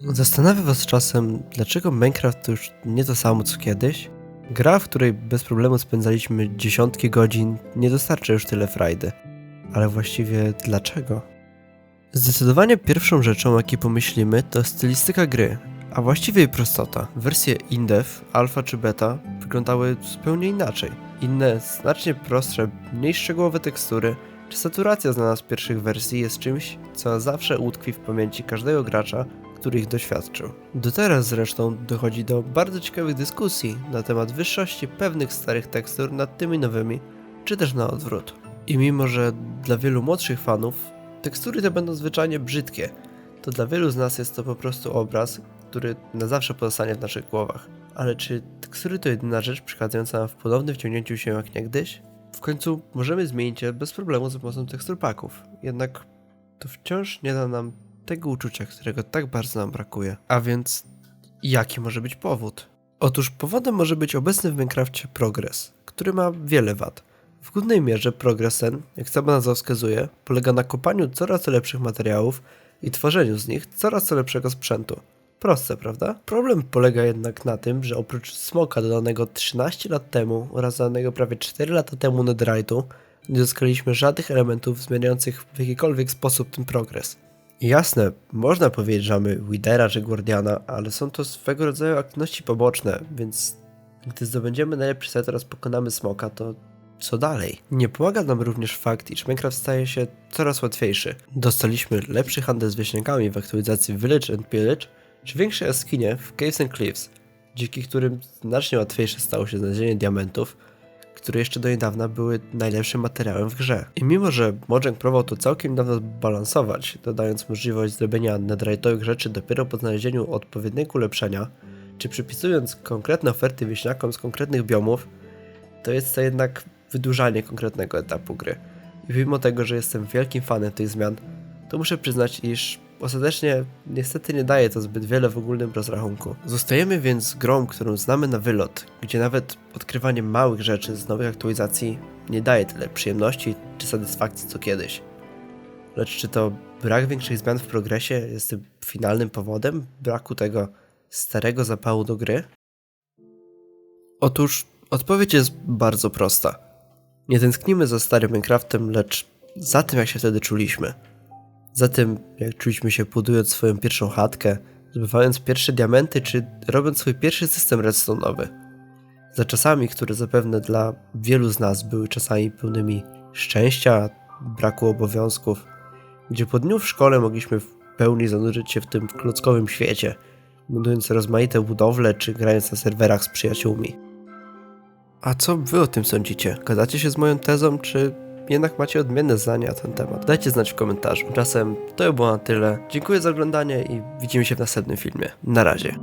Zastanawia was czasem, dlaczego Minecraft to już nie to samo co kiedyś? Gra, w której bez problemu spędzaliśmy dziesiątki godzin, nie dostarcza już tyle frajdy. Ale właściwie dlaczego? Zdecydowanie pierwszą rzeczą, jakiej pomyślimy, to stylistyka gry, a właściwie jej prostota. Wersje in-dev, alfa czy beta wyglądały zupełnie inaczej. Inne, znacznie prostsze, mniej szczegółowe tekstury, czy saturacja znana z pierwszych wersji jest czymś, co zawsze utkwi w pamięci każdego gracza, który ich doświadczył. Do teraz zresztą dochodzi do bardzo ciekawych dyskusji na temat wyższości pewnych starych tekstur nad tymi nowymi, czy też na odwrót. I mimo, że dla wielu młodszych fanów tekstury te będą zwyczajnie brzydkie, to dla wielu z nas jest to po prostu obraz, który na zawsze pozostanie w naszych głowach. Ale czy tekstury to jedyna rzecz przeszkadzająca nam w ponownym wciągnięciu się jak niegdyś? W końcu możemy zmienić je bez problemu za pomocą tekstur packów, jednak to wciąż nie da nam tego uczucia, którego tak bardzo nam brakuje. A więc, jaki może być powód? Otóż powodem może być obecny w Minecrafcie progres, który ma wiele wad. W głównej mierze progres ten, jak sama nazwa wskazuje, polega na kopaniu coraz lepszych materiałów i tworzeniu z nich coraz lepszego sprzętu. Proste, prawda? Problem polega jednak na tym, że oprócz smoka dodanego 13 lat temu oraz dodanego prawie 4 lata temu netherite'u, nie zyskaliśmy żadnych elementów zmieniających w jakikolwiek sposób ten progres. Jasne, można powiedzieć, że mamy Withera czy Guardiana, ale są to swego rodzaju aktywności poboczne, więc gdy zdobędziemy najlepszy set oraz pokonamy smoka, to co dalej? Nie pomaga nam również fakt, iż Minecraft staje się coraz łatwiejszy. Dostaliśmy lepszy handel z wieśniakami w aktualizacji Village and Pillage, czy większe jaskinie w Caves and Cliffs, dzięki którym znacznie łatwiejsze stało się znalezienie diamentów, które jeszcze do niedawna były najlepszym materiałem w grze. I mimo, że Mojang próbował to całkiem niedawno balansować, dodając możliwość zrobienia netherite'owych rzeczy dopiero po znalezieniu odpowiedniego ulepszenia, czy przypisując konkretne oferty wieśniakom z konkretnych biomów, to jest to jednak wydłużanie konkretnego etapu gry. I mimo tego, że jestem wielkim fanem tych zmian, to muszę przyznać, iż ostatecznie niestety nie daje to zbyt wiele w ogólnym rozrachunku. Zostajemy więc z grą, którą znamy na wylot, gdzie nawet odkrywanie małych rzeczy z nowych aktualizacji nie daje tyle przyjemności czy satysfakcji co kiedyś. Lecz czy to brak większych zmian w progresie jest tym finalnym powodem braku tego starego zapału do gry? Otóż odpowiedź jest bardzo prosta. Nie tęsknimy za starym Minecraftem, lecz za tym, jak się wtedy czuliśmy. Za tym, jak czuliśmy się budując swoją pierwszą chatkę, zdobywając pierwsze diamenty, czy robiąc swój pierwszy system redstone'owy. Za czasami, które zapewne dla wielu z nas były czasami pełnymi szczęścia, braku obowiązków, gdzie po dniu w szkole mogliśmy w pełni zanurzyć się w tym klockowym świecie, budując rozmaite budowle, czy grając na serwerach z przyjaciółmi. A co wy o tym sądzicie? Zgadzacie się z moją tezą, czy jednak macie odmienne zdania na ten temat? Dajcie znać w komentarzu. Tymczasem to by było na tyle. Dziękuję za oglądanie i widzimy się w następnym filmie. Na razie.